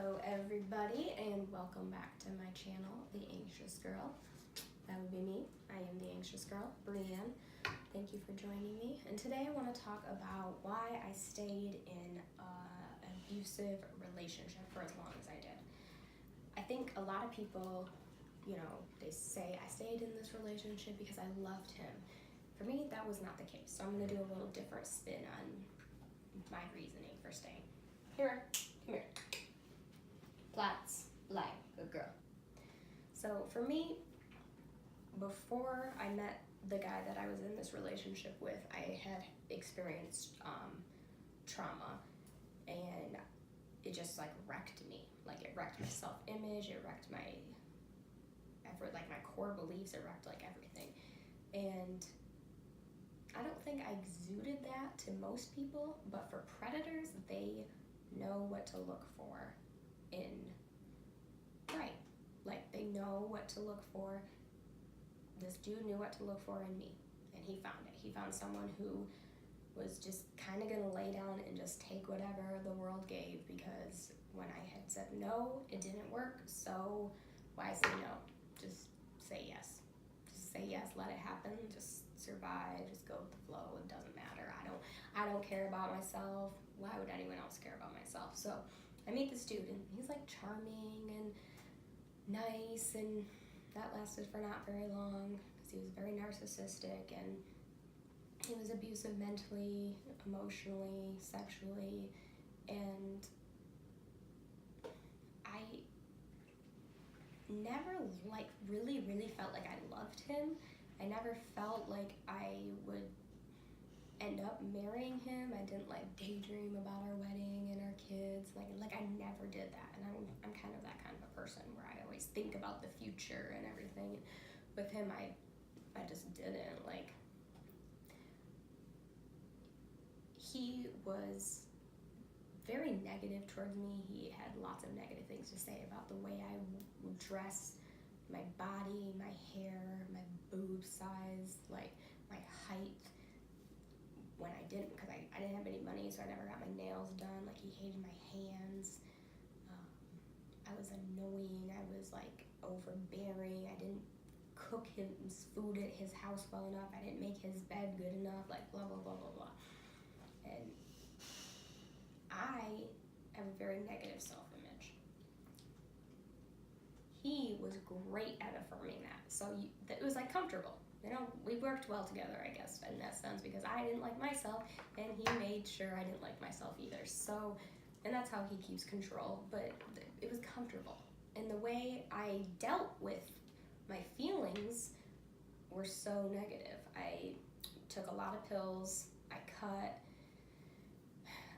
Hello everybody and welcome back to my channel, The Anxious Girl. That would be me. I am The Anxious Girl, Brienne. Thank you for joining me. And today I want to talk about why I stayed in an abusive relationship for as long as I did. I think a lot of people, they say I stayed in this relationship because I loved him. For me, that was not the case. So I'm going to do a little different spin on my reasoning for staying. Come here. Plats, lie, good girl. So for me, before I met the guy that I was in this relationship with, I had experienced trauma, and it just wrecked me. It wrecked my self-image, it wrecked my effort, my core beliefs, it wrecked everything. And I don't think I exuded that to most people, but for predators, they know what to look for they know what to look for. This dude knew what to look for in me, and he found it. He found someone who was just kind of going to lay down and just take whatever the world gave, because when I had said no, it didn't work. So why say no? Just say yes. Just say yes, let it happen, just survive, just go with the flow. It doesn't matter. I don't care about myself. Why would anyone else care about myself? So I meet this dude, and he's charming and nice, and that lasted for not very long because he was very narcissistic, and he was abusive mentally, emotionally, sexually, and I never really felt like I loved him. I never felt like I would end up marrying him. I didn't daydream about our wedding and our kids. I never did that, and I'm kind of that kind of a person where I always think about the future and everything. With him, I just didn't. He was very negative towards me. He had lots of negative things to say about the way I would dress, my body, my hair, my boob size, my height. When I didn't, because I didn't have any money, so I never got my nails done. He hated my hands. I was annoying. I was overbearing. I didn't cook his food at his house well enough. I didn't make his bed good enough. Blah blah blah blah blah. And I have a very negative self-image. He was great at affirming that. So it was comfortable. We worked well together, I guess, in that sense, because I didn't like myself, and he made sure I didn't like myself either. So, and that's how he keeps control, but it was comfortable. And the way I dealt with my feelings were so negative. I took a lot of pills, I cut,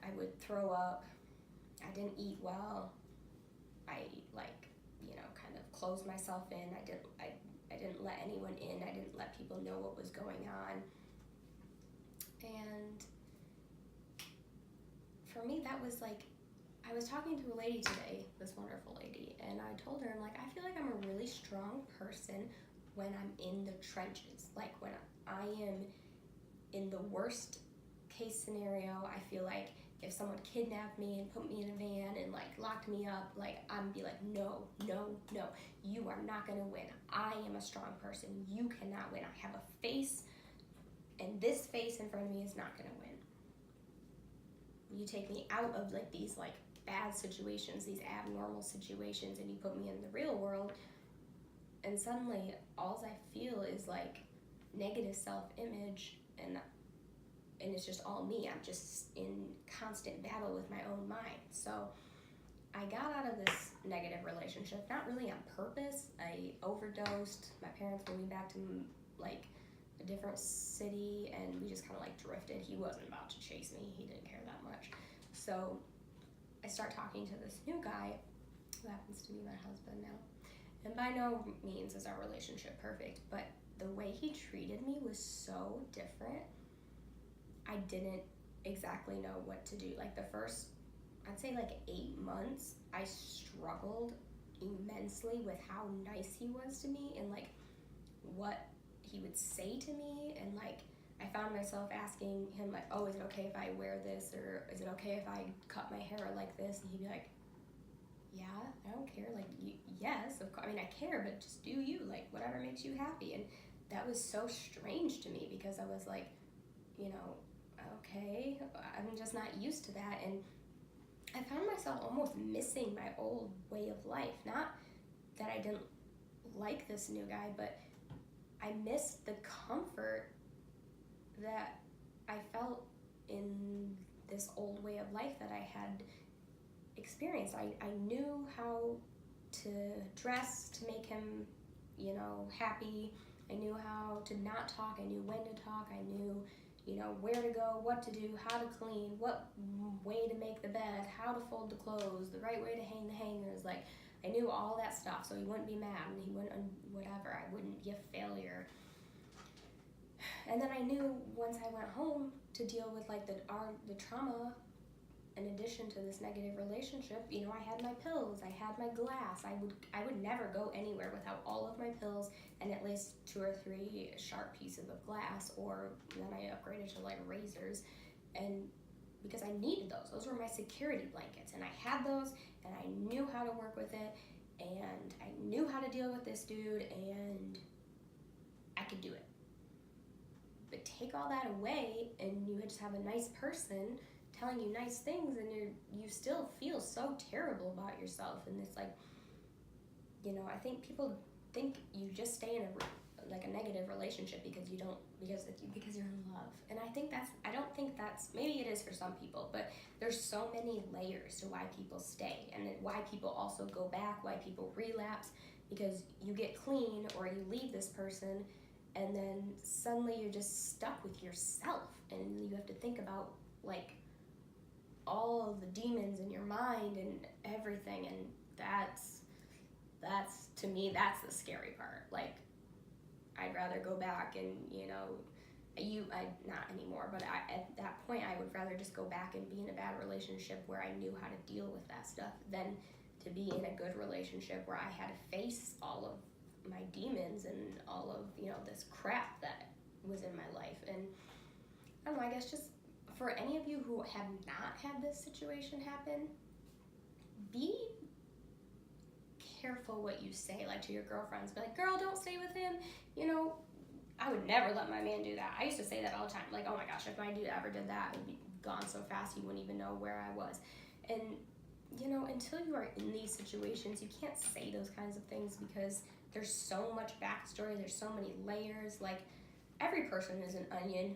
I would throw up, I didn't eat well, I kind of closed myself in, I didn't let anyone in. I didn't let people know what was going on. And for me, that was I was talking to a lady today, this wonderful lady, and I told her, I feel like I'm a really strong person when I'm in the trenches. When I am in the worst case scenario, I feel like if someone kidnapped me and put me in a van and locked me up, I'm be no, you are not gonna win. I am a strong person. You cannot win. I have a face, and this face in front of me is not gonna win. You take me out of these bad situations, these abnormal situations, and you put me in the real world, and suddenly all I feel is negative self-image, and it's just all me. I'm just in constant battle with my own mind. So I got out of this negative relationship, not really on purpose. I overdosed. My parents moved me back to a different city, and we just kind of drifted. He wasn't about to chase me. He didn't care that much. So I start talking to this new guy who happens to be my husband now. And by no means is our relationship perfect, but the way he treated me was so different. I didn't exactly know what to do. The first, I'd say 8 months, I struggled immensely with how nice he was to me, and what he would say to me, and I found myself asking him oh, is it okay if I wear this, or is it okay if I cut my hair like this? And he'd be yeah, I don't care. Like, yes, of course. I mean, I care, but just do you. Like, whatever makes you happy. And that was so strange to me because I was like, you know, okay, I'm just not used to that. And I found myself almost missing my old way of life. Not that I didn't like this new guy, but I missed the comfort that I felt in this old way of life that I had experienced. I knew how to dress to make him, you know, happy. I knew how to not talk. I knew when to talk. I knew, you know, where to go, what to do, how to clean, what way to make the bed, how to fold the clothes, the right way to hang the hangers. Like, I knew all that stuff, so he wouldn't be mad and he wouldn't, whatever, I wouldn't be a failure. And then I knew once I went home to deal with like the trauma in addition to this negative relationship, you know, I had my pills, I had my glass. I would never go anywhere without all of my pills and at least 2 or 3 sharp pieces of glass, or then I upgraded to like razors, and because I needed those. Those were my security blankets, and I had those, and I knew how to work with it, and I knew how to deal with this dude, and I could do it. But take all that away, and you just have a nice person telling you nice things, and you still feel so terrible about yourself. And it's like, you know, I think people think you just stay in a negative relationship because you're in love. And I don't think that's, maybe it is for some people, but there's so many layers to why people stay, and why people also go back, why people relapse, because you get clean or you leave this person, and then suddenly you're just stuck with yourself, and you have to think about like all of the demons in your mind and everything. And that's to me, that's the scary part. Like, I'd rather go back and, you know, I not anymore, but at that point I would rather just go back and be in a bad relationship where I knew how to deal with that stuff than to be in a good relationship where I had to face all of my demons and all of, you know, this crap that was in my life. And I don't know, I guess just for any of you who have not had this situation happen, be careful what you say, like to your girlfriends. Be like, girl, don't stay with him. You know, I would never let my man do that. I used to say that all the time. Like, oh my gosh, if my dude ever did that, I'd be gone so fast he wouldn't even know where I was. And, you know, until you are in these situations, you can't say those kinds of things because there's so much backstory. There's so many layers. Like, every person is an onion,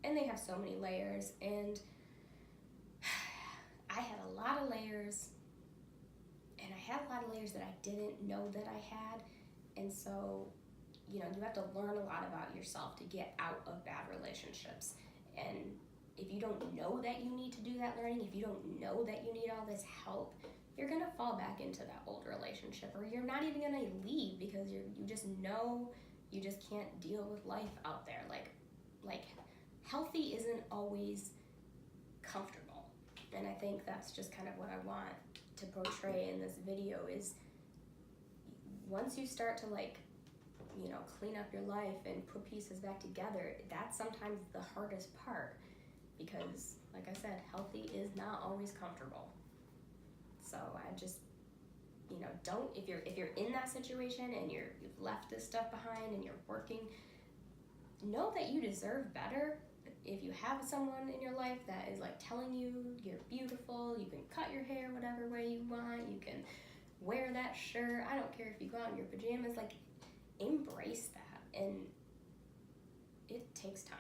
and they have so many layers. And I had a lot of layers, and I had a lot of layers that I didn't know that I had. And so, you know, you have to learn a lot about yourself to get out of bad relationships. And if you don't know that you need to do that learning, if you don't know that you need all this help, you're gonna fall back into that old relationship, or you're not even gonna leave because you just know you just can't deal with life out there. Like healthy isn't always comfortable. And I think that's just kind of what I want to portray in this video is once you start to like, you know, clean up your life and put pieces back together, that's sometimes the hardest part because, like I said, healthy is not always comfortable. So I just, you know, don't, if you're in that situation and you've left this stuff behind and you're working, know that you deserve better. If you have someone in your life that is like telling you you're beautiful, you can cut your hair whatever way you want, you can wear that shirt, I don't care if you go out in your pajamas, like embrace that. And it takes time.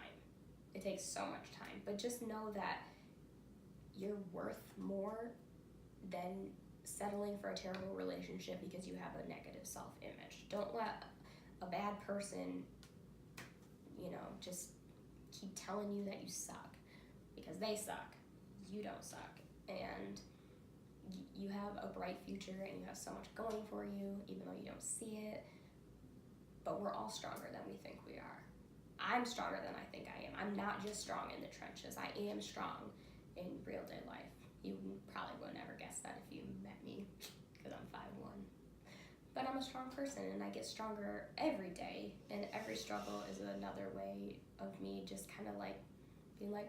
It takes so much time, but just know that you're worth more than settling for a terrible relationship because you have a negative self-image. Don't let a bad person, you know, just keep telling you that you suck because they suck. You don't suck. And you have a bright future and you have so much going for you, even though you don't see it. But we're all stronger than we think we are. I'm stronger than I think I am. I'm not just strong in the trenches. I am strong in real day life. You probably would never guess that if you met me because I'm 5'1". But I'm a strong person and I get stronger every day, and every struggle is another way of me just kind of like being like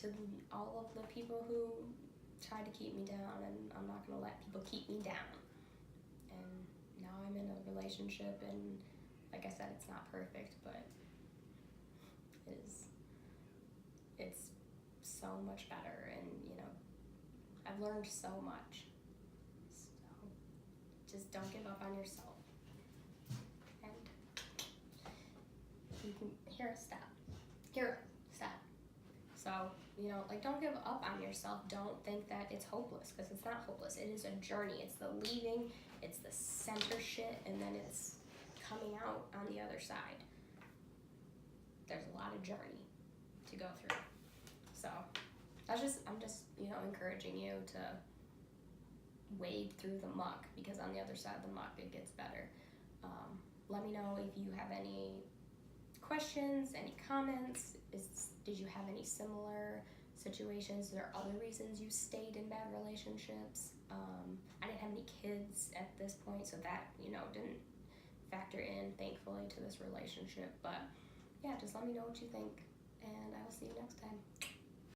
to all of the people who tried to keep me down, and I'm not going to let people keep me down. And now I'm in a relationship, and like I said, it's not perfect, but it's so much better, and I've learned so much. So just don't give up on yourself. And you can hear a step. So, like, don't give up on yourself. Don't think that it's hopeless, because it's not hopeless. It is a journey. It's the leaving, it's the center shit, and then it's coming out on the other side. There's a lot of journey to go through. So I'm just encouraging you to wade through the muck, because on the other side of the muck, it gets better. Let me know if you have any questions, any comments. Did you have any similar situations? Are there other reasons you stayed in bad relationships? I didn't have any kids at this point, so that didn't factor in, thankfully, to this relationship. But yeah, just let me know what you think, and I will see you next time.